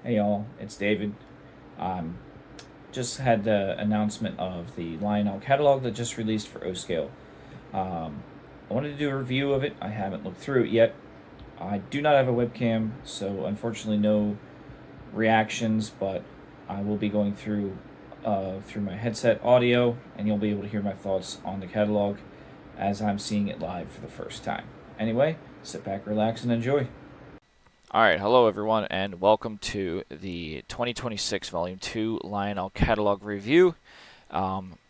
Hey y'all, it's David. Um, just had the announcement of the Lionel catalog that just released for O Scale. I wanted to do a review of it. I haven't looked through it yet. I do not have a webcam, so unfortunately no reactions. But I will be going through my headset audio, and you'll be able to hear my thoughts on the catalog as I'm seeing it live for the first time. Anyway, sit back, relax, and enjoy. All right, hello everyone, and welcome to the 2026 Volume 2 Lionel Catalog Review.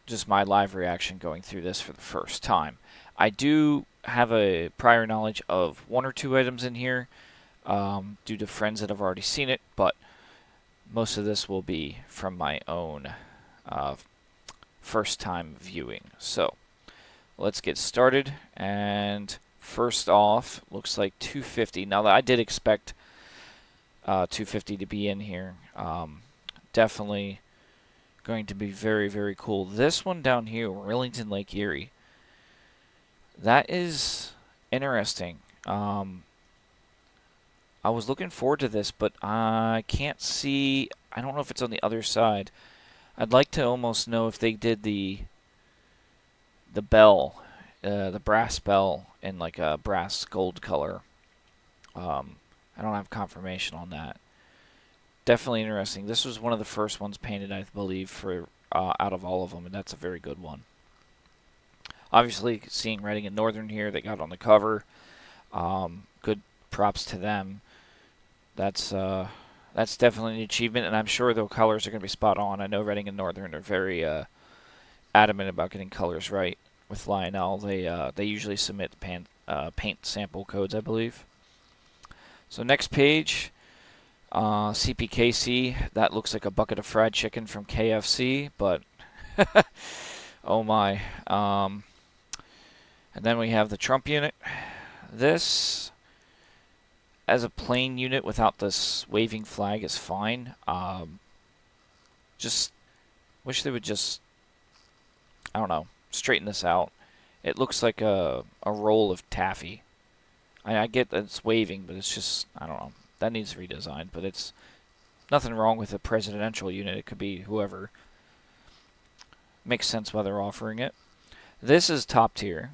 Just my live reaction going through this for the first time. I do have a prior knowledge of one or two items in here due to friends that have already seen it, but most of this will be from my own uh, first time viewing. So let's get started. And first off, looks like 250. Now, I did expect 250 to be in here. Definitely going to be very, very cool. This one down here, Rillington Lake Erie, that is interesting. I was looking forward to this, but I can't see. I don't know if it's on the other side. I'd like to almost know if they did the bell, the brass bell in like a brass gold color. I don't have confirmation on that. Definitely interesting. This was one of the first ones painted, I believe, for out of all of them, and that's a very good one. Obviously, seeing Reading and Northern here, they got on the cover. Good props to them. That's definitely an achievement, and I'm sure the colors are going to be spot on. I know Reading and Northern are very adamant about getting colors right with Lionel. They usually submit paint sample codes, I believe. So next page, CPKC. That looks like a bucket of fried chicken from KFC, but oh my. And then we have the Trump unit. This, as a plain unit without this waving flag, is fine. Just wish they would just, I don't know, straighten this out. It looks like a roll of taffy. I get that it's waving, but it's just, I don't know. That needs redesigned, but it's nothing wrong with a presidential unit. It could be whoever. Makes sense why they're offering it. This is top tier,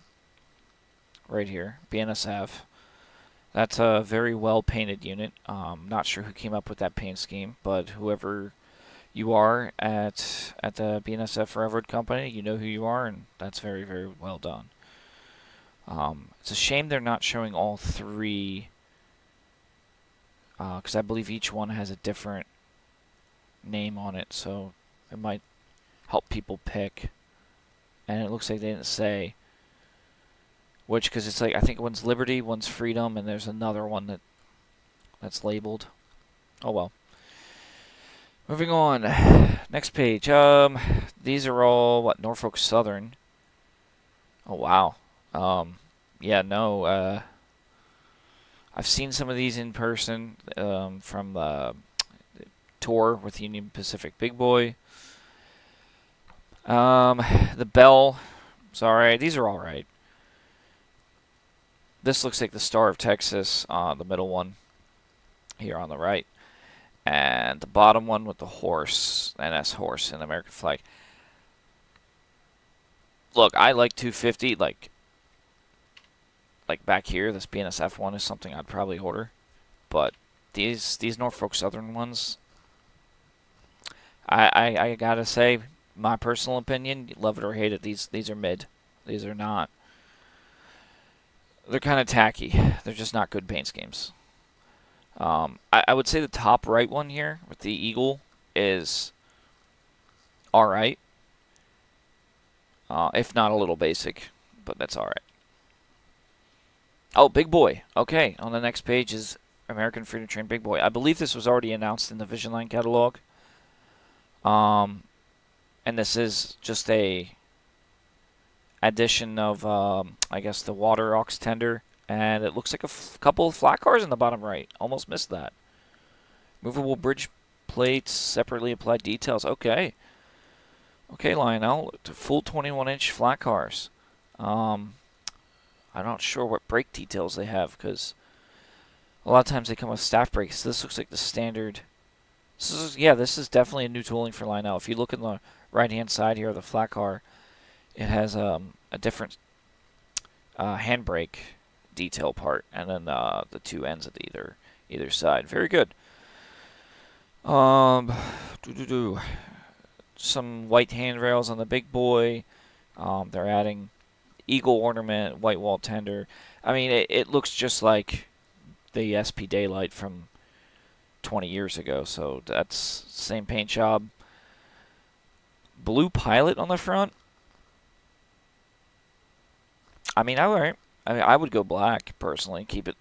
right here, BNSF. That's a very well painted unit. Not sure who came up with that paint scheme, but whoever you are at the BNSF Railroad Company, you know who you are, and that's very, very well done. It's a shame they're not showing all three, because I believe each one has a different name on it, so it might help people pick. And it looks like they didn't say which, because it's like I think one's Liberty, one's Freedom, and there's another one that's labeled. Oh well. Moving on. Next page. These are all what Norfolk Southern. Oh wow. Yeah, no. I've seen some of these in person from the tour with Union Pacific Big Boy. The Bell. Sorry, these are all right. This looks like the Star of Texas, the middle one here on the right, and the bottom one with the horse, NS horse, and the American flag. Look, I like 250. Like back here, this BNSF one is something I'd probably order, but these Norfolk Southern ones, I gotta say, my personal opinion, love it or hate it, these are mid. These are not. They're kind of tacky. They're just not good paint schemes. I would say the top right one here with the eagle is all right, if not a little basic, but that's all right. Oh, Big Boy. Okay, on the next page is American Freedom Train Big Boy. I believe this was already announced in the Vision Line catalog. And this is just a addition of, I guess, the water ox tender, and it looks like a couple of flat cars in the bottom right. Almost missed that. Movable bridge plates, separately applied details. Okay. Okay, Lionel. Full 21-inch flat cars. I'm not sure what brake details they have because a lot of times they come with staff brakes. This looks like the standard This is definitely a new tooling for Lionel. If you look in the right-hand side here of the flat car, it has a different handbrake detail part, and then the two ends at either side. Very good. Um, some white handrails on the big boy. They're adding eagle ornament, white wall tender. I mean, it looks just like the SP Daylight from 20 years ago. So that's same paint job. Blue Pilot on the front. I mean, alright. I mean, I would go black personally. Keep it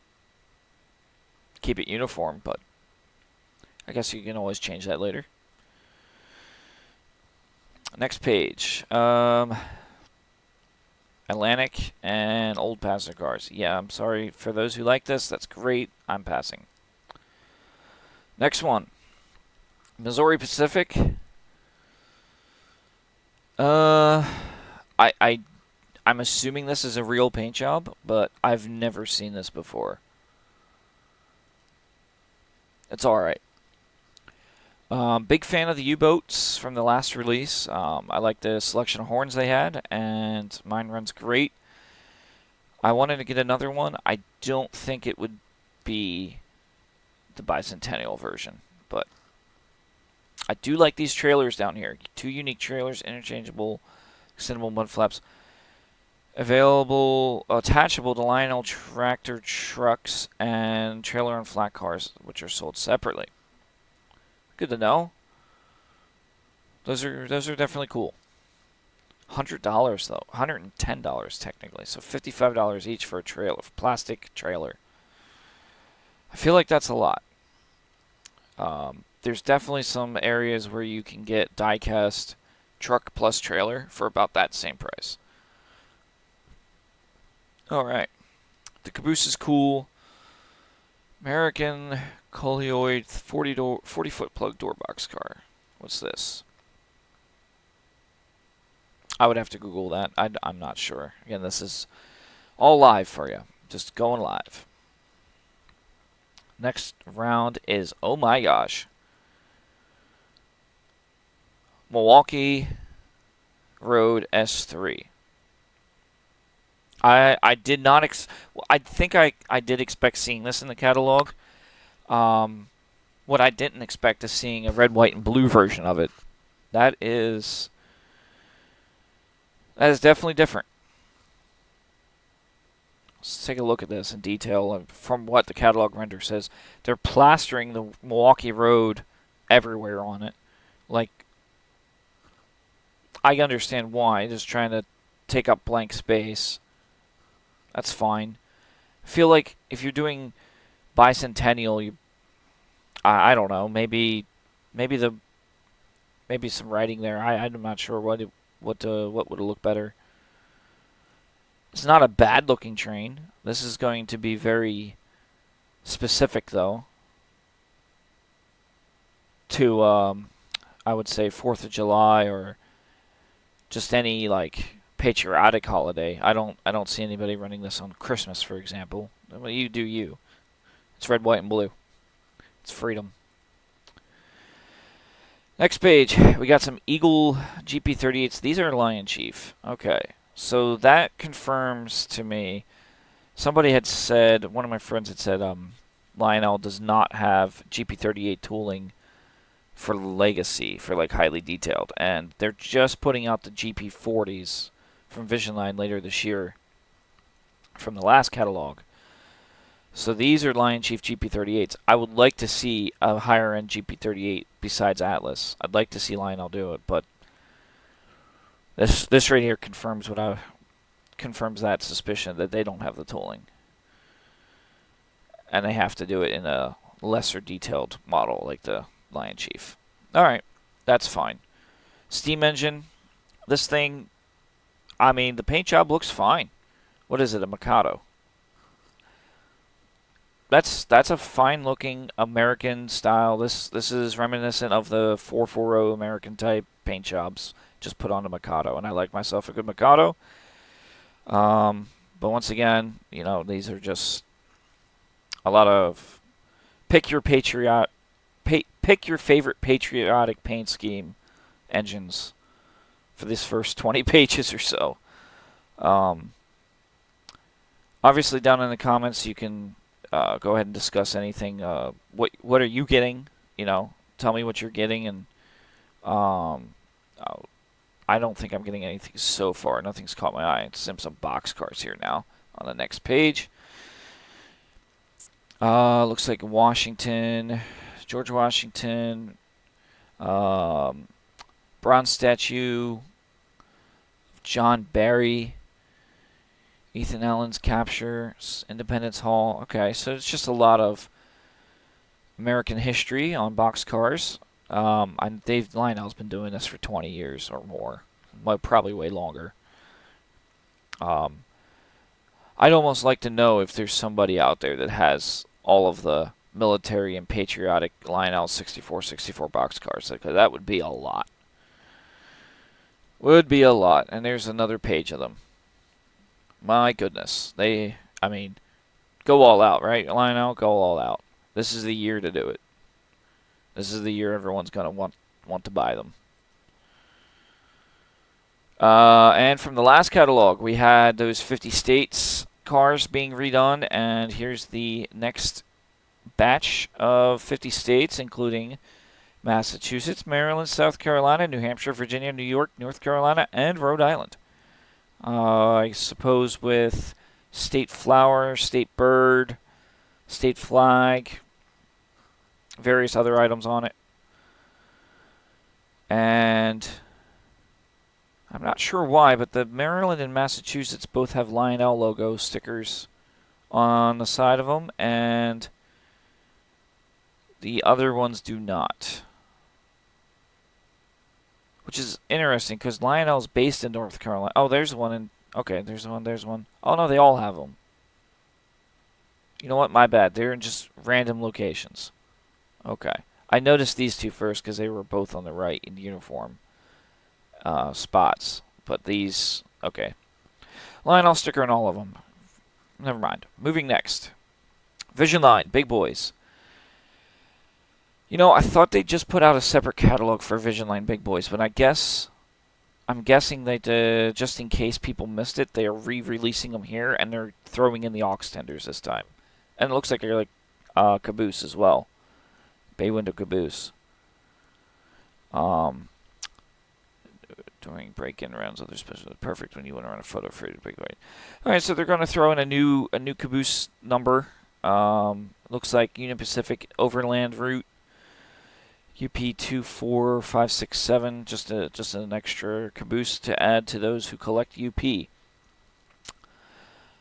uniform, but I guess you can always change that later. Next page. Atlantic and old passenger cars. Yeah, I'm sorry for those who like this. That's great. I'm passing. Next one. Missouri Pacific. I'm assuming this is a real paint job, but I've never seen this before. It's alright. Big fan of the U-boats from the last release. I like the selection of horns they had, and mine runs great. I wanted to get another one. I don't think it would be the Bicentennial version, but I do like these trailers down here. 2 unique trailers, interchangeable, extendable mud flaps. Available, attachable to Lionel tractor trucks and trailer and flat cars, which are sold separately. Good to know. Those are definitely cool. $100 though, $110 technically, so $55 each for a trailer, plastic trailer. I feel like that's a lot. There's definitely some areas where you can get die-cast truck plus trailer for about that same price. Alright. The caboose is cool. American Colioid 40-foot plug door box car. What's this? I would have to Google that. I'm not sure. Again, this is all live for you. Just going live. Next round is, oh my gosh, Milwaukee Road S3. I did not I think I did expect seeing this in the catalog. What I didn't expect is seeing a red, white, and blue version of it. That is definitely different. Let's take a look at this in detail. From what the catalog render says, they're plastering the Milwaukee Road everywhere on it. Like, I understand why. Just trying to take up blank space. That's fine. I feel like if you're doing Bicentennial, I don't know, maybe some writing there. I'm not sure what would look better. It's not a bad looking train. This is going to be very specific though to I would say 4th of July or just any like patriotic holiday. I don't see anybody running this on Christmas, for example. Well, you do you. It's red, white, and blue. It's freedom. Next page, we got some Eagle GP38s. These are Lion Chief. Okay, so that confirms to me. Somebody had said, one of my friends had said, Lionel does not have GP38 tooling for Legacy, for like highly detailed, and they're just putting out the GP40s from Vision Line later this year from the last catalog. So these are Lion Chief GP38s. I would like to see a higher end GP38 besides Atlas. I'd like to see Lionel do it, but this right here confirms that suspicion that they don't have the tooling, and they have to do it in a lesser detailed model like the Lion Chief. All right, that's fine. Steam engine. This thing, I mean, the paint job looks fine. What is it, a Mikado? That's a fine-looking American style. This is reminiscent of the 440 American type paint jobs, just put on a Mikado, and I like myself a good Mikado. But once again, you know, these are just a lot of pick your pick your favorite patriotic paint scheme engines for this first 20 pages or so. Um, Obviously, down in the comments, you can go ahead and discuss anything. What are you getting? Tell me what you're getting, and um, I don't think I'm getting anything so far. Nothing's caught my eye. It's some boxcars here now on the next page. Looks like Washington, George Washington, bronze statue, John Barry, Ethan Allen's capture, Independence Hall. Okay, so it's just a lot of American history on boxcars. Dave Lionel's been doing this for 20 years or more, well, probably way longer. I'd almost like to know if there's somebody out there that has all of the military and patriotic Lionel 64 boxcars. Like, that would be a lot. Would be a lot. And there's another page of them. My goodness. Go all out, right, Lionel? Go all out. This is the year to do it. This is the year everyone's going to want to buy them. And from the last catalog, we had those 50 states cars being redone, and here's the next batch of 50 states, including Massachusetts, Maryland, South Carolina, New Hampshire, Virginia, New York, North Carolina, and Rhode Island. I suppose with state flower, state bird, state flag, various other items on it. And I'm not sure why, but the Maryland and Massachusetts both have Lionel logo stickers on the side of them, and the other ones do not. Which is interesting, because Lionel's based in North Carolina. Oh, there's one. Okay, there's one. Oh, no, they all have them. You know what? My bad. They're in just random locations. Okay. I noticed these two first because they were both on the right in uniform spots. But these... Okay. Lionel sticker on all of them. Never mind. Moving next. Vision Line. Big Boys. I thought they just put out a separate catalog for Vision Line Big Boys, but I'm guessing that just in case people missed it, they are re-releasing them here, and they're throwing in the aux tenders this time. And it looks like they're like caboose as well. Bay window caboose. During break-in rounds, other special perfect when you want to run a photo for it. Big Boy. All right, so they're going to throw in a new caboose number. Looks like Union Pacific Overland Route. UP 24567, just an extra caboose to add to those who collect UP.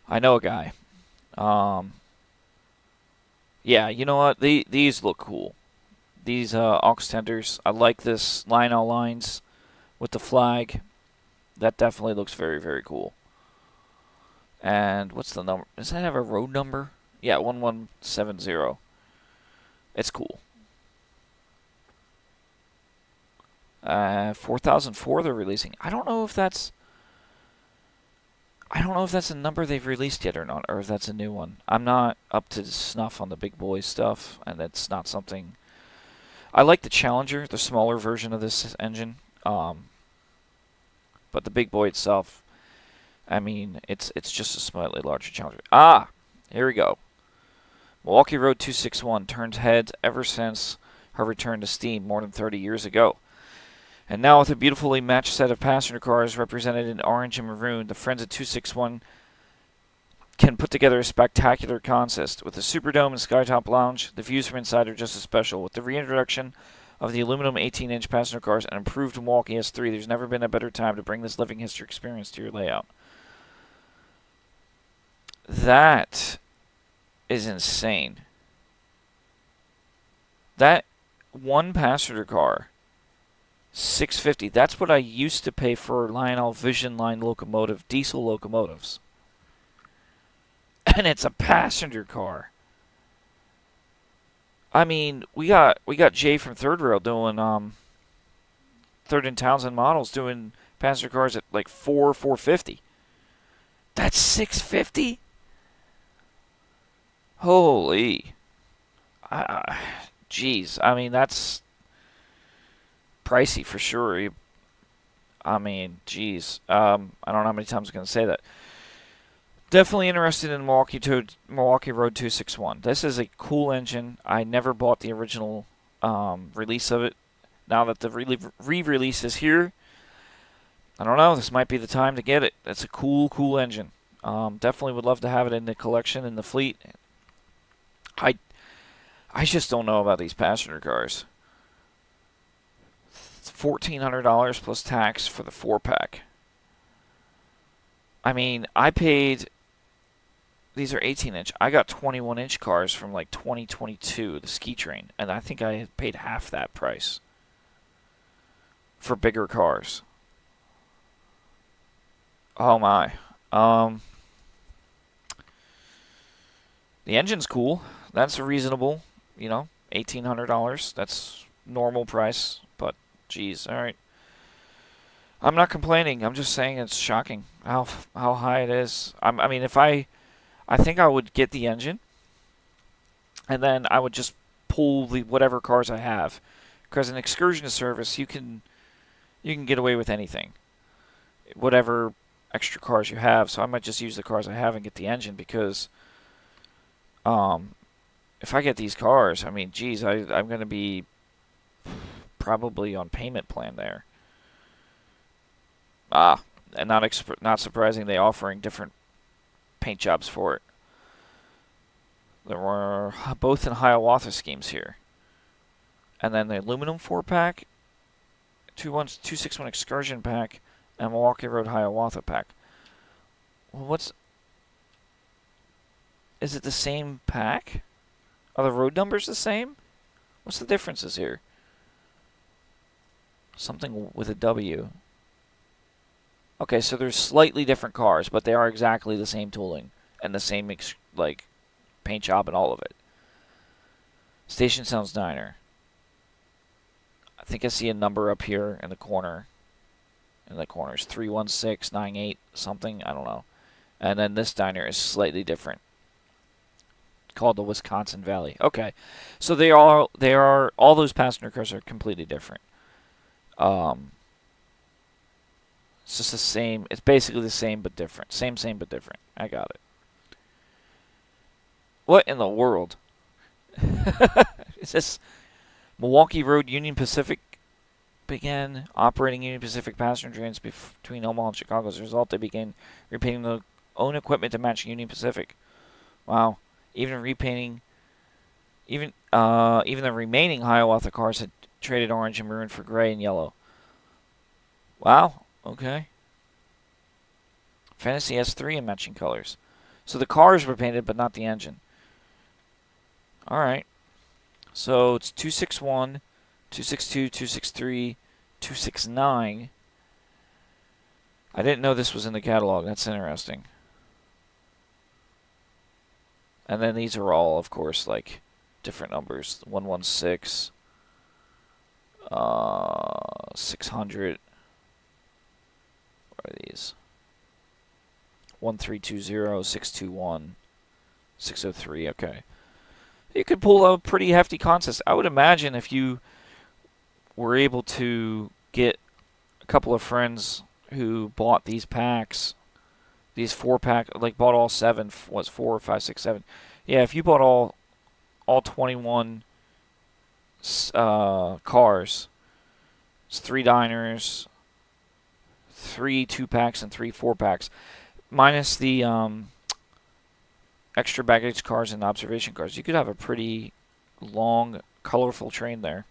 I know a guy. Yeah, you know what? These look cool. These aux tenders. I like this Lionel lines with the flag. That definitely looks very, very cool. And what's the number? Does that have a road number? Yeah, 1170. It's cool. 4004 they're releasing. I don't know if that's a number they've released yet or not, or if that's a new one. I'm not up to snuff on the Big Boy stuff, and it's not something... I like the Challenger, the smaller version of this engine, but the Big Boy itself, it's just a slightly larger Challenger. Here we go. Milwaukee Road 261 turned heads ever since her return to steam more than 30 years ago. And now with a beautifully matched set of passenger cars represented in orange and maroon, the friends at 261 can put together a spectacular contest. With the Superdome and Skytop Lounge, the views from inside are just as special. With the reintroduction of the aluminum 18-inch passenger cars and improved Milwaukee S3, there's never been a better time to bring this living history experience to your layout. That is insane. That one passenger car... $650. That's what I used to pay for Lionel Vision Line locomotive, diesel locomotives. And it's a passenger car. We got Jay from Third Rail doing Third and Townsend models doing passenger cars at like $450. That's $650. Holy. geez, I mean, that's pricey for sure. I mean, geez. I don't know how many times I'm going to say that. Definitely interested in Milwaukee Road 261. This is a cool engine. I never bought the original release of it. Now that the re-release is here, I don't know. This might be the time to get it. It's a cool engine. Definitely would love to have it in the collection, in the fleet. I I just don't know about these passenger cars. $1,400 plus tax for the 4-pack. I mean, I paid. These are 18-inch. I got 21-inch cars from like 2022, the Ski Train, and I think I paid half that price for bigger cars. Oh my. Um, the engine's cool. That's reasonable. $1,800. That's normal price. But geez, all right. I'm not complaining. I'm just saying it's shocking how high it is. I mean, if I think I would get the engine, and then I would just pull the whatever cars I have, because in excursion service you can get away with anything, whatever extra cars you have. So I might just use the cars I have and get the engine because um, if I get these cars, I mean, geez, I'm going to be probably on payment plan there. And not surprising they offering different paint jobs for it. There were both in Hiawatha schemes here. And then the aluminum 4-pack, 261 excursion pack, and Milwaukee Road Hiawatha pack. Well, is it the same pack? Are the road numbers the same? What's the differences here? Something with a W. Okay, so there's slightly different cars, but they are exactly the same tooling and the same paint job and all of it. Station Sounds Diner. I think I see a number up here in the corner. In the corners, 31698 something. I don't know. And then this diner is slightly different, called the Wisconsin Valley. Okay, so they are all those passenger cars are completely different. It's just the same. It's basically the same but different. Same but different. I got it. What in the world? Is this Milwaukee Road Union Pacific began operating Union Pacific passenger trains between Omaha and Chicago. As a result, they began repainting their own equipment to match Union Pacific. Wow. Even the remaining Hiawatha cars had traded orange and maroon for gray and yellow. Wow. Okay. Fantasy S3 in matching colors. So the cars were painted, but not the engine. All right. So it's 261, 262, 263, 269. I didn't know this was in the catalog. That's interesting. And then these are all, of course, like different numbers. 116, 600. What are these? 1320, 621, 603. Okay. You could pull a pretty hefty contest. I would imagine if you were able to get a couple of friends who bought these packs, these 4-pack, like bought all 7, was 4, 5, 6, 7. Yeah, if you bought all 21 cars, it's 3 diners, 3 2-packs, and 3 4-packs, minus the extra baggage cars and observation cars. You could have a pretty long, colorful train there.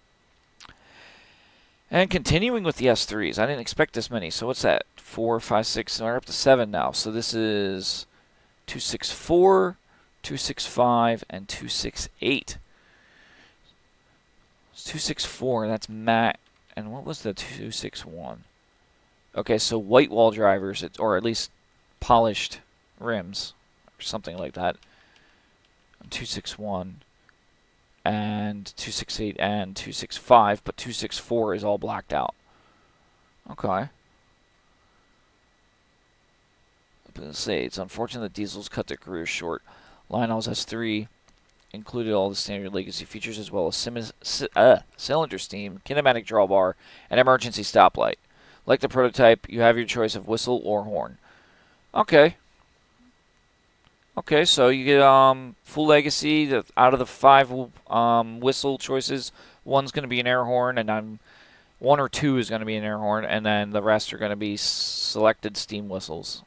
And continuing with the S3s, I didn't expect this many. So what's that? 4, 5, 6, we're up to 7 now. So this is 264, 265, and 268. It's 264, that's matte. And what was the 261? Okay, so white wall drivers, or at least polished rims, or something like that. 261 and 268 and 265, but 264 is all blacked out. Okay. Let's say it's unfortunate that diesels cut their careers short. Lionel's S3 included all the standard legacy features as well as cylinder steam, kinematic drawbar, and emergency stoplight. Like the prototype, you have your choice of whistle or horn. Okay. Okay, so you get full legacy. Out of the 5 whistle choices, one's going to be an air horn, and then 1 or 2 is going to be an air horn, and then the rest are going to be selected steam whistles.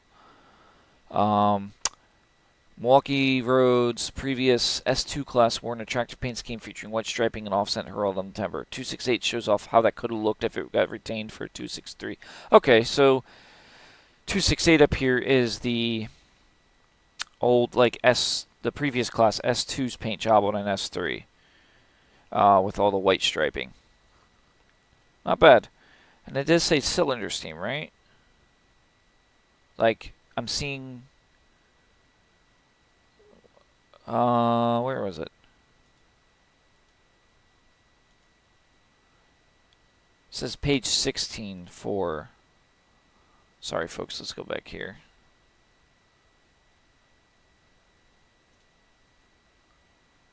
Milwaukee Road's previous S2 class wore an attractive paint scheme featuring white striping and offset herald on the timber. 268 shows off how that could have looked if it got retained for 263. Okay, so 268 up here is the old, like, the previous class S2's paint job on an S3 with all the white striping. Not bad. And it does say cylinder steam, right? Like, I'm seeing... where was it? It says page 16 for... Sorry, folks, let's go back here.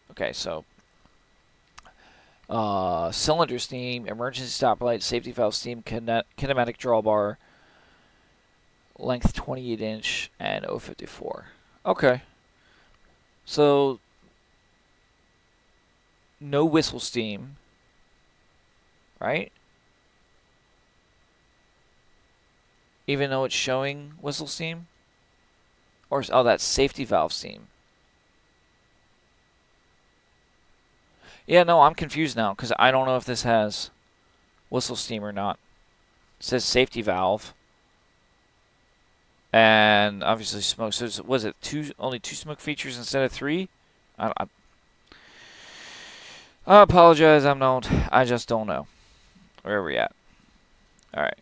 Okay, so... cylinder steam, emergency stoplight, safety valve steam, kinematic drawbar, length 28 inch, and 054. Okay. So, no whistle steam, right? Even though it's showing whistle steam? Or, oh, that's safety valve steam. Yeah, no, I'm confused now, because I don't know if this has whistle steam or not. It says safety valve. And obviously smoke. So was it only 2 smoke features instead of 3? I apologize. I just don't know. Where are we at? All right.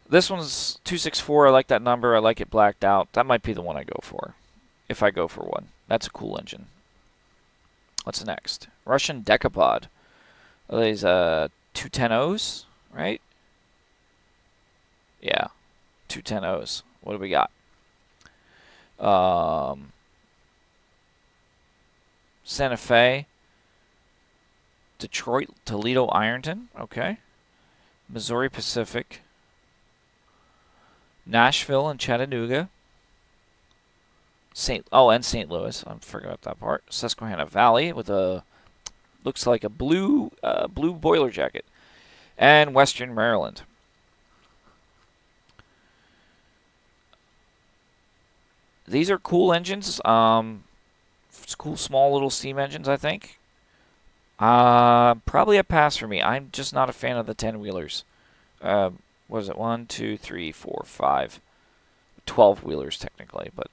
This one's 264. I like that number. I like it blacked out. That might be the one I go for, if I go for one. That's a cool engine. What's next? Russian Decapod. Are these 210Os, right? Yeah. 210Os. What do we got? Santa Fe, Detroit, Toledo, Ironton. Okay. Missouri Pacific, Nashville and Chattanooga. and St. Louis. I forgot that part. Susquehanna Valley with a looks like a blue boiler jacket, and Western Maryland. These are cool engines. It's cool, small little steam engines, I think. Probably a pass for me. I'm just not a fan of the 10-wheelers. What is it? 1, 2, 3, 4, 5. 12-wheelers, technically, but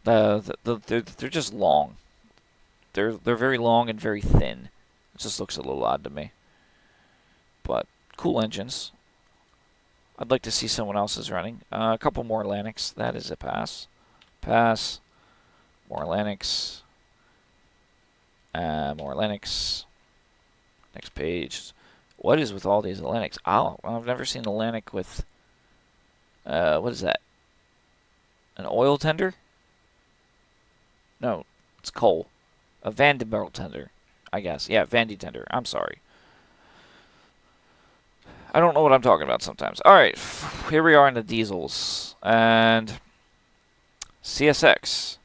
they're just long. They're very long and very thin. It just looks a little odd to me. But cool engines. I'd like to see someone else's running. A couple more Atlantics. That is a pass. Pass. More Atlantics. More Atlantics. Next page. What is with all these Atlantics? Oh, I've never seen an Atlantic with... what is that? An oil tender? No, it's coal. A Vandenberg tender, I guess. Yeah, Vandy tender. I'm sorry. I don't know what I'm talking about sometimes. Alright, here we are in the diesels. And CSX.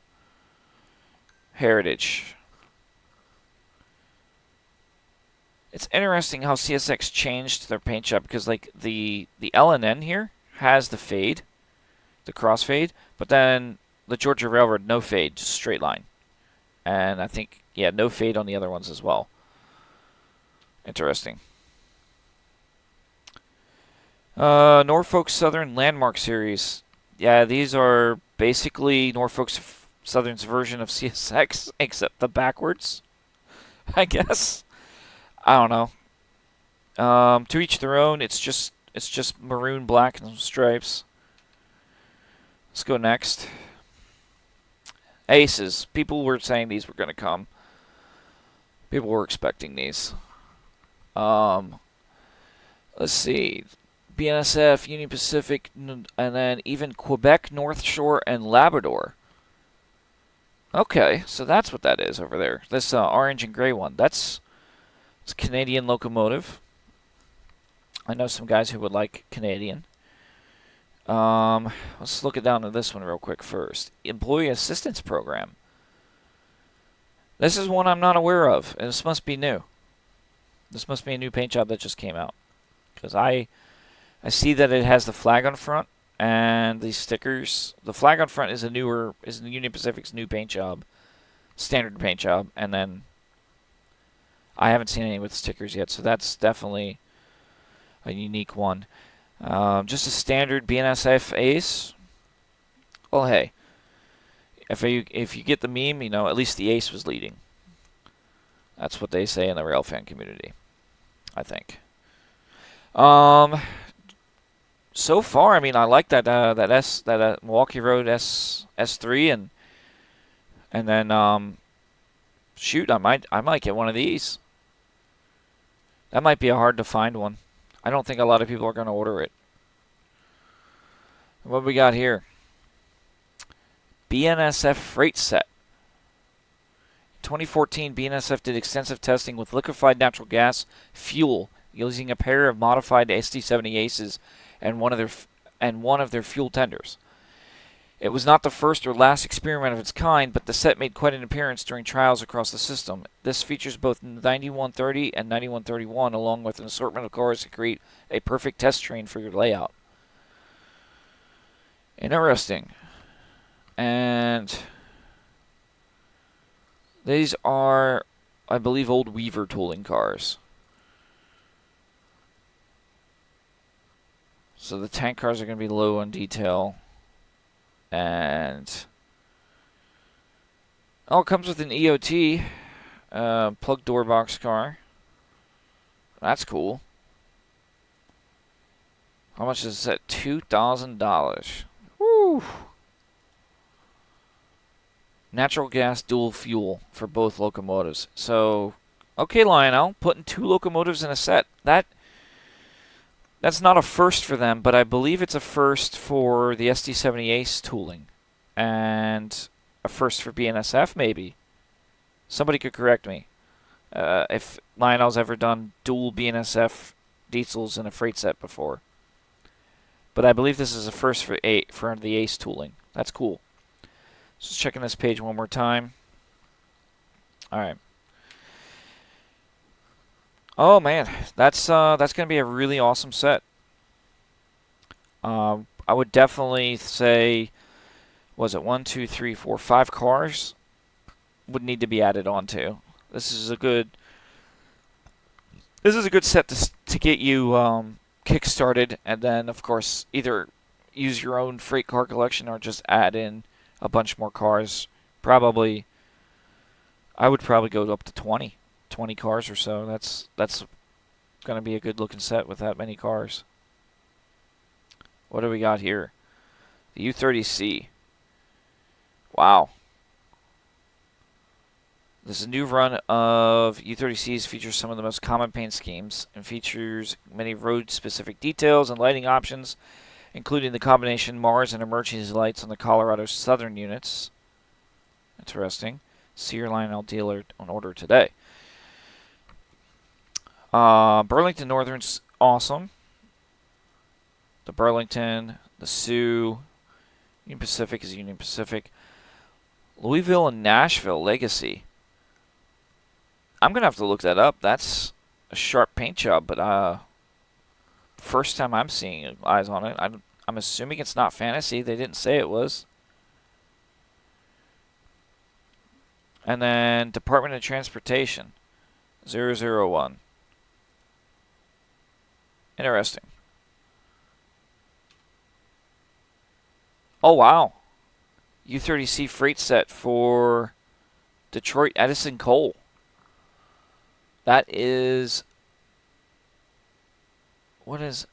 Heritage. It's interesting how CSX changed their paint job, because like the L&N here has the fade, the crossfade, but then the Georgia Railroad, no fade, just straight line. And I think, yeah, no fade on the other ones as well. Interesting. Norfolk Southern Landmark Series. Yeah, these are basically Norfolk Southern's version of CSX, except the backwards, I guess. I don't know. To each their own. It's just maroon, black, and some stripes. Let's go next. Aces. People were saying these were going to come. People were expecting these. Let's see. BNSF, Union Pacific, and then even Quebec, North Shore, and Labrador. Okay, so that's what that is over there. This orange and gray one. It's a Canadian locomotive. I know some guys who would like Canadian. Let's look it down to this one real quick first. Employee Assistance Program. This is one I'm not aware of, and this must be new. This must be a new paint job that just came out. Because I see that it has the flag on front and the stickers. The flag on front is the Union Pacific's new paint job, standard paint job, and then I haven't seen any with stickers yet, so that's definitely a unique one. Just a standard BNSF Ace. Well, hey, if you get the meme, you know at least the Ace was leading. That's what they say in the railfan community, I think. So far, I mean, I like that Milwaukee Road S3, and then shoot, I might get one of these. That might be a hard to find one. I don't think a lot of people are going to order it. What we got here? BNSF freight set. In 2014, BNSF did extensive testing with liquefied natural gas fuel using a pair of modified SD70 Aces and one of their fuel tenders. It was not the first or last experiment of its kind, but the set made quite an appearance during trials across the system. This features both 9130 and 9131, along with an assortment of cars to create a perfect test train for your layout. Interesting. And these are, I believe, old Weaver tooling cars. So the tank cars are going to be low on detail. And it comes with an EOT plug door box car. That's cool. How much is that? $2,000. Woo! Natural gas dual fuel for both locomotives. So, okay, Lionel, putting 2 locomotives in a set. That's not a first for them, but I believe it's a first for the SD70 Ace tooling. And a first for BNSF, maybe. Somebody could correct me. If Lionel's ever done dual BNSF diesels in a freight set before. But I believe this is a first for the Ace tooling. That's cool. Just checking this page one more time. Alright. Oh man, that's gonna be a really awesome set. I would definitely say, was it 1, 2, 3, 4, 5 cars would need to be added on to. This is a good set to get you kick started, and then of course either use your own freight car collection or just add in a bunch more cars. I would probably go up to 20 cars or so. That's going to be a good looking set with that many cars. What do we got here? The U30C. Wow. This is a new run of U30Cs, features some of the most common paint schemes and features many road-specific details and lighting options, including the combination Mars and emergency lights on the Colorado Southern units. Interesting. See your Lionel dealer on order today. Burlington Northern's awesome. The Burlington, the Sioux, Union Pacific is Union Pacific. Louisville and Nashville Legacy. I'm going to have to look that up. That's a sharp paint job, but first time I'm seeing eyes on it. I'm assuming it's not fantasy. They didn't say it was. And then Department of Transportation, 001. Interesting. Oh, wow. U30C freight set for Detroit Edison Coal. That is... What is...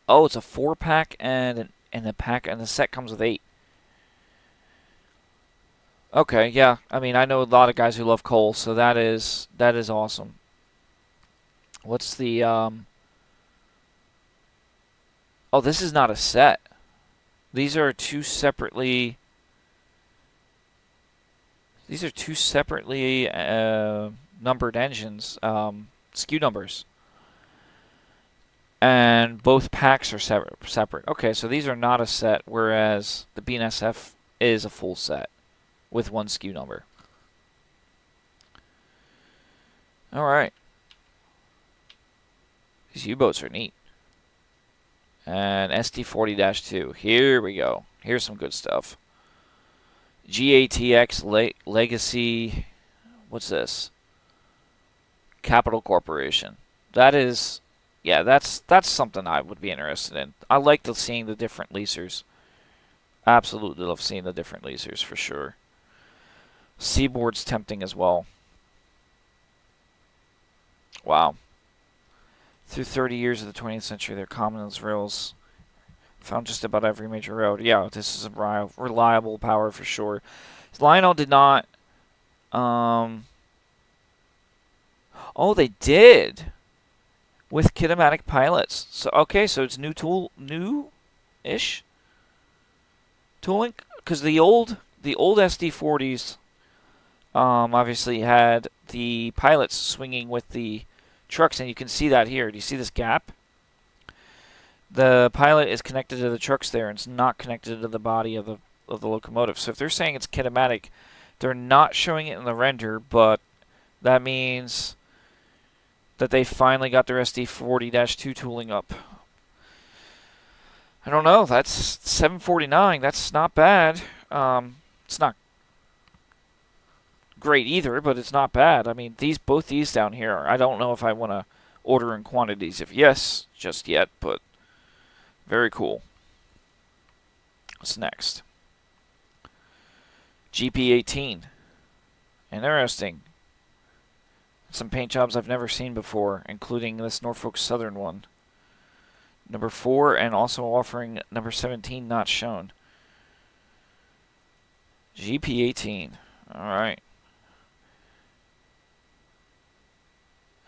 Oh, it's a 4-pack and the set comes with 8. Okay, yeah. I mean, I know a lot of guys who love coal, so that is awesome. What's the Oh, this is not a set. These are 2 separately These are two separately numbered engines, SKU numbers. And both packs are separate. Okay, so these are not a set, whereas the BNSF is a full set with one SKU number. All right. These U-boats are neat. And SD40-2. Here we go. Here's some good stuff. GATX Legacy. What's this? Capital Corporation. That is, yeah, that's something I would be interested in. I like seeing the different leasers. Absolutely love seeing the different leasers for sure. Seaboard's tempting as well. Wow. Through 30 years of the 20th century, they're common as rails. Found just about every major road. Yeah, this is a reliable power for sure. Lionel did not. Oh, they did with kinematic pilots. So okay, so it's new-ish tooling, because the old SD40s obviously had the pilots swinging with the trucks, and you can see that here. Do you see this gap? The pilot is connected to the trucks there, and it's not connected to the body of the locomotive. So if they're saying it's kinematic, they're not showing it in the render, but that means that they finally got their SD40-2 tooling up. I don't know. That's 749. That's not bad. It's not great either, but it's not bad. I mean, both these down here, I don't know if I want to order in quantities. If yes, just yet, but very cool. What's next? GP18. Interesting. Some paint jobs I've never seen before, including this Norfolk Southern one. Number 4, and also offering number 17 not shown. GP18. Alright.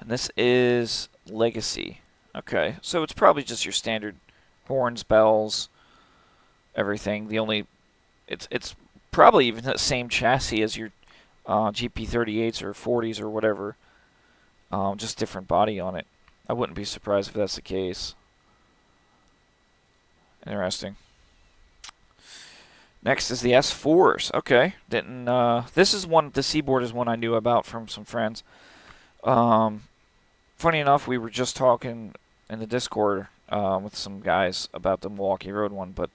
And this is Legacy. Okay, so it's probably just your standard horns, bells, everything. It's probably even the same chassis as your GP38s or 40s or whatever. Just different body on it. I wouldn't be surprised if that's the case. Interesting. Next is the S4s. Okay, didn't. This is one. The Seaboard is one I knew about from some friends. Funny enough, we were just talking in the Discord with some guys about the Milwaukee Road one, but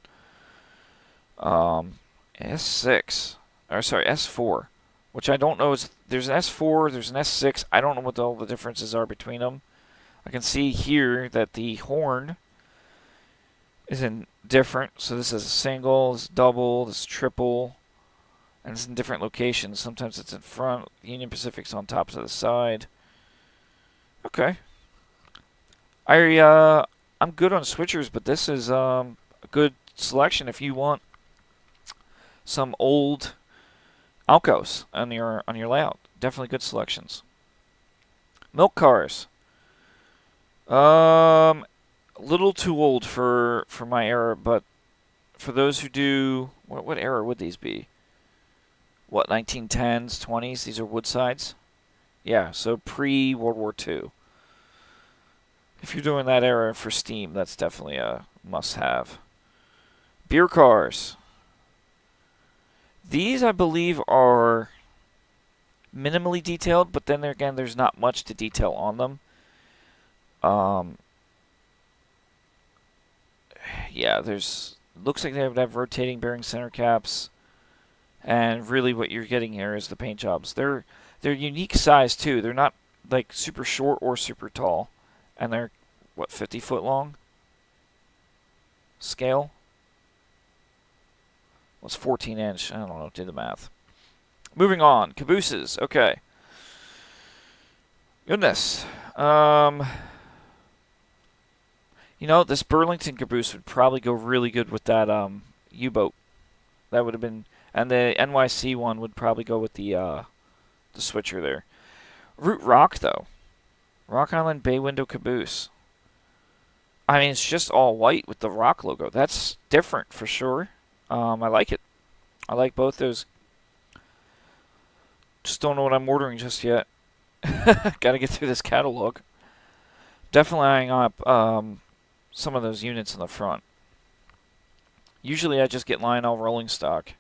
S6, or sorry, S4, which I don't know is, there's an S4, there's an S6. I don't know what all the differences are between them. I can see here that the horn is in different. So this is a single, this is double, this is triple, and it's in different locations. Sometimes it's in front. Union Pacific's on top to the side. Okay. I'm good on switchers, but this is a good selection if you want some old Alcos on your layout. Definitely good selections. Milk cars. A little too old for my era, but for those who do, what era would these be? What, 1910s, 20s? These are Woodsides? Yeah, so pre-World War II. If you're doing that era for Steam, that's definitely a must-have. Beer cars. These, I believe, are minimally detailed, but then again, there's not much to detail on them. Yeah, looks like they would have rotating bearing center caps, and really what you're getting here is the paint jobs. They're unique size too. They're not like super short or super tall, and they're what, 50 foot long scale. Well, it's 14 inch. I don't know. Do the math. Moving on. Cabooses. Okay. Goodness. You know, this Burlington caboose would probably go really good with that U-boat. That would have been, and the NYC one would probably go with the switcher there. Root Rock though, Rock Island Bay Window caboose. I mean, it's just all white with the Rock logo. That's different for sure. I like it. I like both those don't know what I'm ordering just yet. Gotta get through this catalog. Definitely eyeing up some of those units in the front. Usually I just get Lionel rolling stock.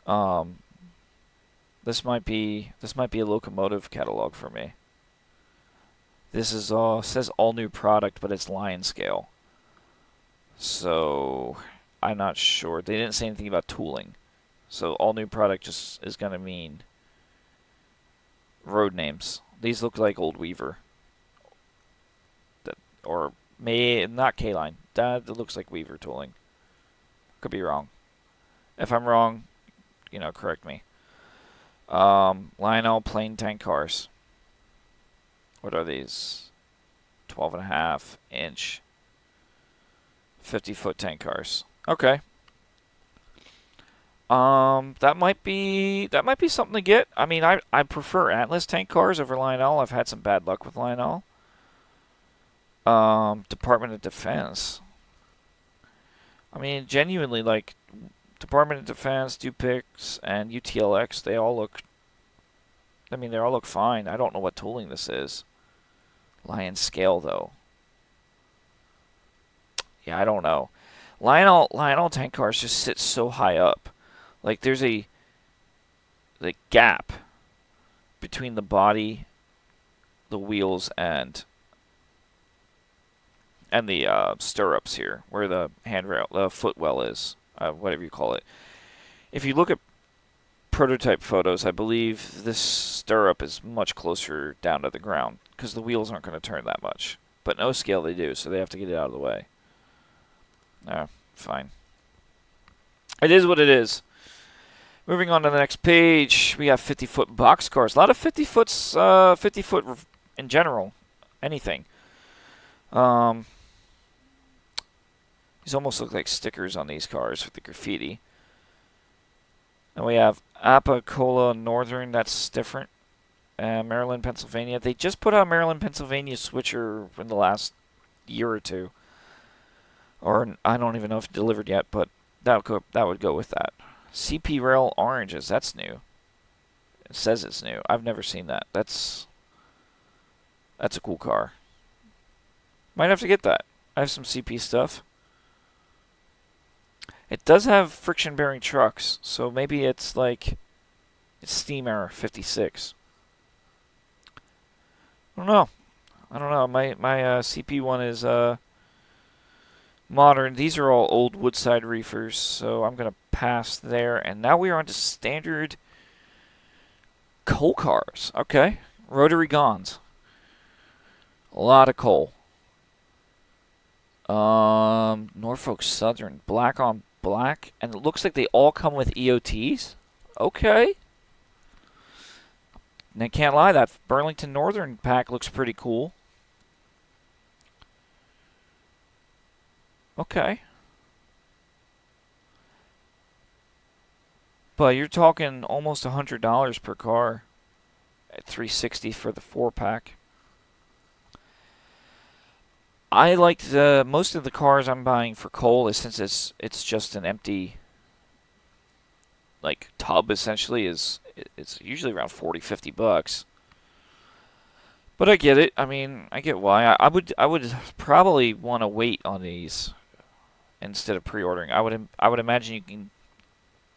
Um, this might be a locomotive catalog for me. This is says all new product, but it's Lion scale. So I'm not sure. They didn't say anything about tooling. So all new product just is gonna mean road names. These look like old Weaver. Or not K-Line. That looks like Weaver tooling. Could be wrong. If I'm wrong, correct me. Lionel plain tank cars. What are these? 12.5-inch 50-foot tank cars. Okay. That might be something to get. I mean, I prefer Atlas tank cars over Lionel. I've had some bad luck with Lionel. Department of Defense. I mean, genuinely, like, Department of Defense, Dupix, and UTLX, they all look fine. I don't know what tooling this is. Lion scale, though. Yeah, I don't know. Lionel tank cars just sit so high up. Like, there's the gap between the body, the wheels, and the stirrups here, where the handrail, the footwell is, whatever you call it. If you look at prototype photos, I believe this stirrup is much closer down to the ground, because the wheels aren't going to turn that much. But no scale they do, so they have to get it out of the way. Fine. It is what it is. Moving on to the next page, we have 50-foot box cars. A lot of 50-foot in general. Anything. These almost look like stickers on these cars with the graffiti. And we have Apicola Northern, that's different. Maryland, Pennsylvania. They just put out Maryland, Pennsylvania switcher in the last year or two. Or I don't even know if it delivered yet, but that would go with that. CP Rail Oranges, that's new. It says it's new. I've never seen that. That's a cool car. Might have to get that. I have some CP stuff. It does have friction bearing trucks, so maybe it's like Steam Era 56. I don't know. My CP one is modern. These are all old Woodside reefers, so I'm gonna pass there. And now we are on to standard coal cars. Okay, rotary Gons. A lot of coal. Norfolk Southern, black on black, and it looks like they all come with EOTs. Okay. And I can't lie, that Burlington Northern pack looks pretty cool. Okay. But you're talking almost $100 per car at $360 for the 4-pack. I like most of the cars I'm buying for coal is since it's just an empty like tub essentially it's usually around $40-50. But I get it. I mean, I get why. I would probably want to wait on these instead of pre-ordering. I would imagine you can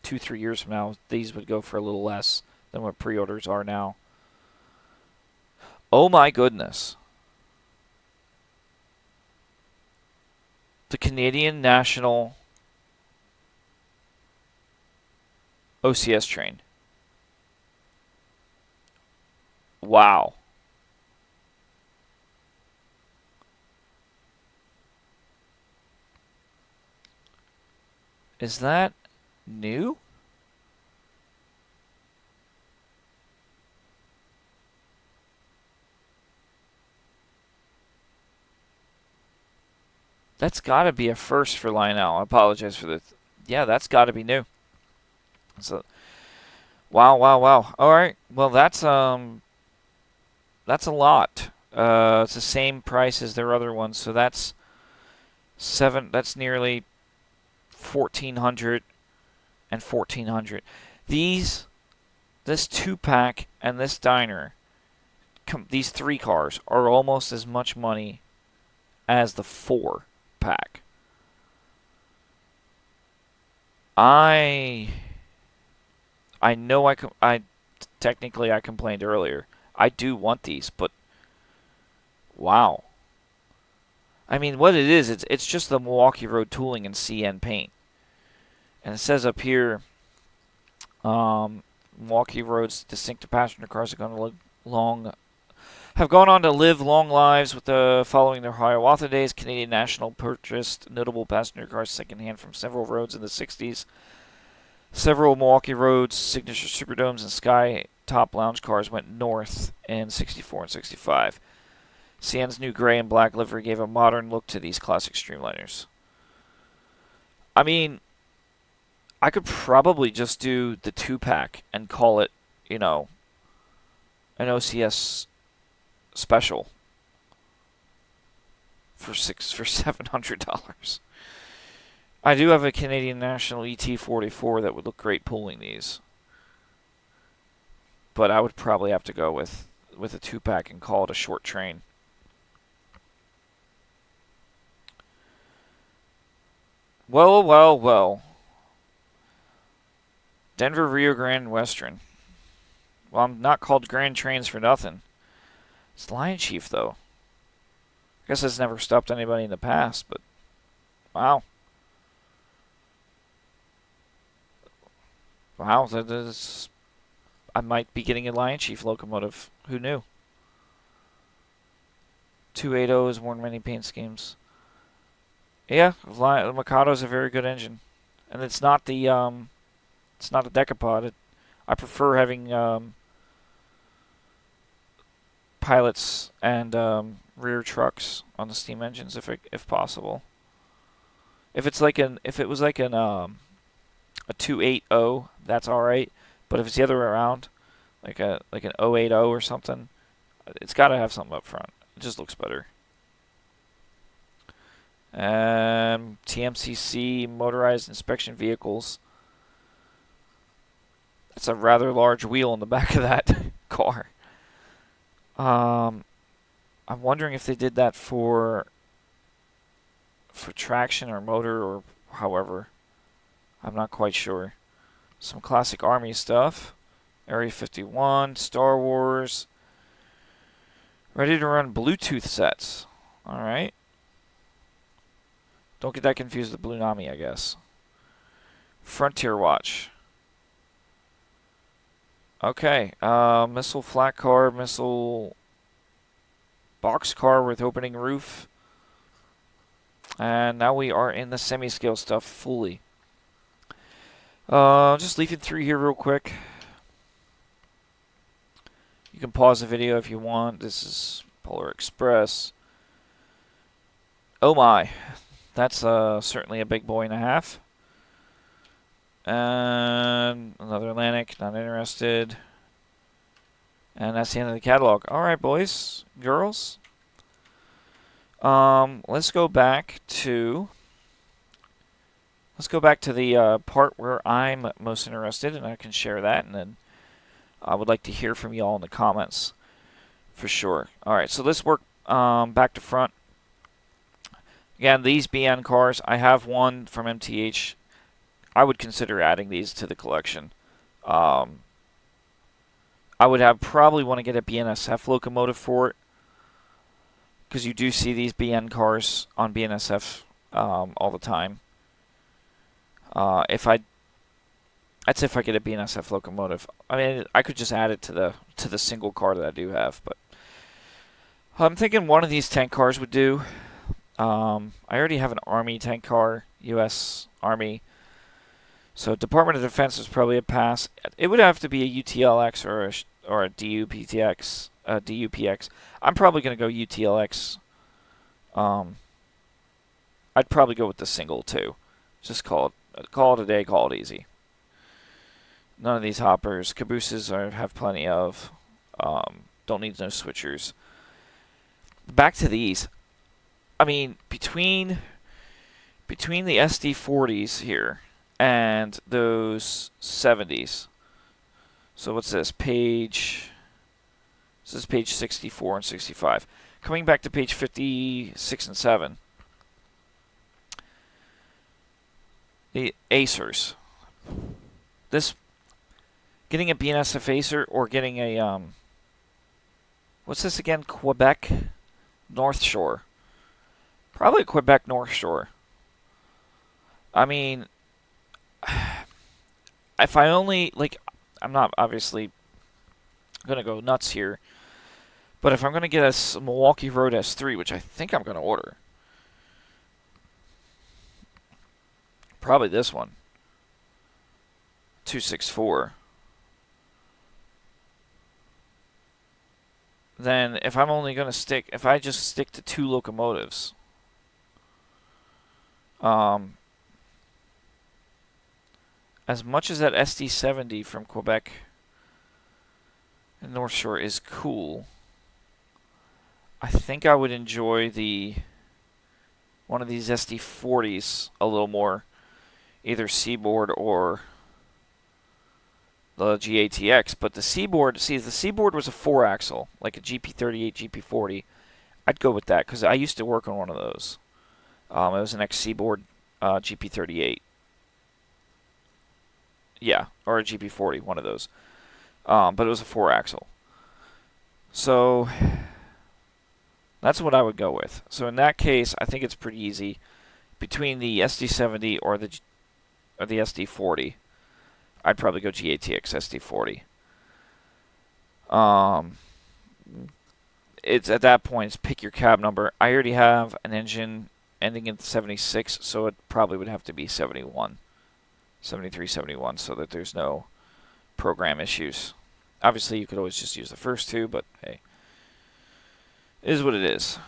2-3 years from now these would go for a little less than what pre-orders are now. Oh my goodness. The Canadian National OCS train. Wow. Is that new? That's got to be a first for Lionel. I apologize for the... Yeah, that's got to be new. So, wow. All right. Well, that's a lot. It's the same price as their other ones, so that's that's nearly 1,400 and 1,400. These this 2-pack and this diner, these 3 cars, are almost as much money as the 4-pack. I know I technically I complained earlier. I do want these, but wow. I mean, what it is, it's just the Milwaukee Road tooling and CN paint. And it says up here, Milwaukee Road's distinctive passenger cars are going to live long, have gone on to live long lives with the following their Hiawatha days. Canadian National purchased notable passenger cars secondhand from several roads in the 60s. Several Milwaukee Road's signature Superdomes and Sky Top lounge cars went north in 64 and 65. CN's new gray and black livery gave a modern look to these classic streamliners. I mean, I could probably just do the 2-pack and call it, an OCS special for $700. I do have a Canadian National ET44 that would look great pulling these, but I would probably have to go with a 2-pack and call it a short train. Well. Denver, Rio Grande, Western. Well, I'm not called Grand Trains for nothing. It's Lion Chief, though. I guess that's never stopped anybody in the past, but wow. Wow, I might be getting a Lion Chief locomotive. Who knew? 280 is more than many paint schemes. Yeah, the Mikado's a very good engine, and it's not the it's not a decapod. I prefer having pilots and rear trucks on the steam engines if possible. If it was like a 280, that's all right. But if it's the other way around, like an 080 or something, it's got to have something up front. It just looks better. TMCC motorized inspection vehicles. That's a rather large wheel in the back of that car. I'm wondering if they did that for traction or motor or however. I'm not quite sure. Some classic Army stuff. Area 51, Star Wars. Ready to run Bluetooth sets. Alright. Don't get that confused with Blue Nami, I guess. Frontier Watch. Okay. Missile flat car, missile box car with opening roof. And now we are in the semi-scale stuff fully. Just leafing through here real quick. You can pause the video if you want. This is Polar Express. Oh my. That's certainly a big boy and a half. And another Atlantic, not interested. And that's the end of the catalog. Alright, boys, girls. Let's go back to the part where I'm most interested, and I can share that, and then I would like to hear from you all in the comments for sure. Alright, so let's work back to front. Again, these BN cars, I have one from MTH. I would consider adding these to the collection. I would probably want to get a BNSF locomotive for it, because you do see these BN cars on BNSF all the time. I'd say if I get a BNSF locomotive, I mean, I could just add it to the single car that I do have, but I'm thinking one of these tank cars would do. I already have an Army tank car, U.S. Army, so Department of Defense is probably a pass. It would have to be a UTLX or a DUPTX, DUPX. I'm probably going to go UTLX. I'd probably go with the single too. Just call it a day, call it easy. None of these hoppers. Cabooses have plenty of. Don't need no switchers. Back to these. I mean, between the SD40s here and those 70s. So what's this? This is page 64 and 65. Coming back to page 56 and 7. The Acers. This, getting a BNSF Acer or getting a, what's this again? Quebec North Shore. Probably Quebec North Shore. I mean, if I only, like, I'm not obviously going to go nuts here, but if I'm going to get a Milwaukee Road S3, which I think I'm going to order, probably this one, 264. Then if I'm only going to stick, if I just stick to 2 locomotives, as much as that SD70 from Quebec and North Shore is cool, I think I would enjoy one of these SD40s a little more, either Seaboard or the GATX. But the Seaboard, see, if the Seaboard was a 4-axle, like a GP38, GP40, I'd go with that because I used to work on one of those. It was an ex-Seaboard GP38. Yeah, or a GP40, one of those. But it was a 4-axle. So that's what I would go with. So in that case, I think it's pretty easy between the SD70 or the SD40. I'd probably go GATX SD40. It's at that point, it's pick your cab number. I already have an engine ending in 76, so it probably would have to be 71. 73, 71, so that there's no program issues. Obviously, you could always just use the first 2, but hey, it is what it is.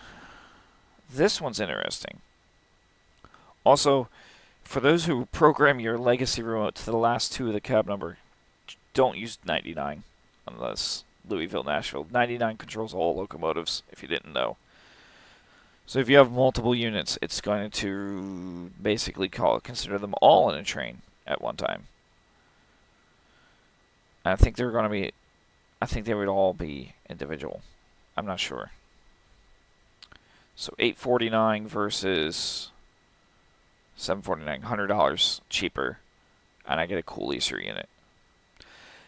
This one's interesting. Also, for those who program your legacy remote to the last 2 of the cab number, don't use 99 unless Louisville, Nashville. 99 controls all locomotives, if you didn't know. So if you have multiple units, it's going to basically consider them all in a train at one time. And I think they're going to be, I think they would all be individual. I'm not sure. So $849 versus $749, $100 cheaper, and I get a cool leaser unit.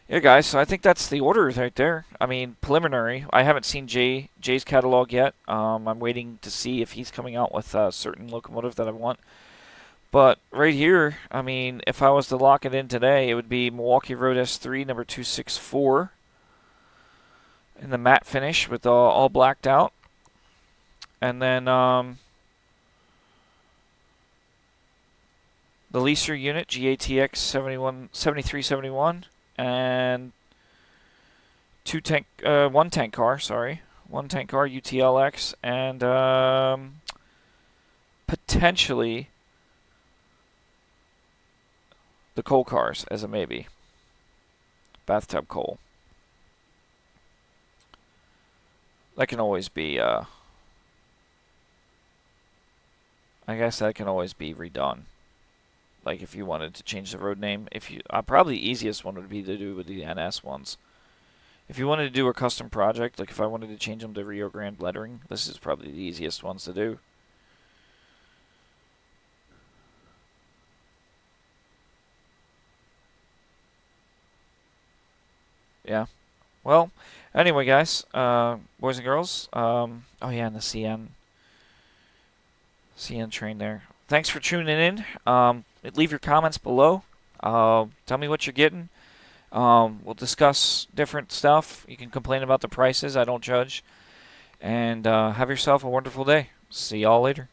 Yeah, guys, so I think that's the order right there. I mean, preliminary. I haven't seen Jay's catalog yet. I'm waiting to see if he's coming out with a certain locomotive that I want. But right here, I mean, if I was to lock it in today, it would be Milwaukee Road S3 number 264 in the matte finish with all blacked out. And then the leaser unit, GATX 7371, and one tank car UTLX, and potentially the coal cars as a maybe. Bathtub coal. That can always be, I guess that can always be redone. Like if you wanted to change the road name, probably the easiest one would be to do with the NS ones. If you wanted to do a custom project, like if I wanted to change them to Rio Grande lettering, this is probably the easiest ones to do. Yeah. Well, anyway, guys, boys and girls, oh yeah, and the CN train there. Thanks for tuning in. Leave your comments below. Tell me what you're getting. We'll discuss different stuff. You can complain about the prices. I don't judge. And have yourself a wonderful day. See y'all later.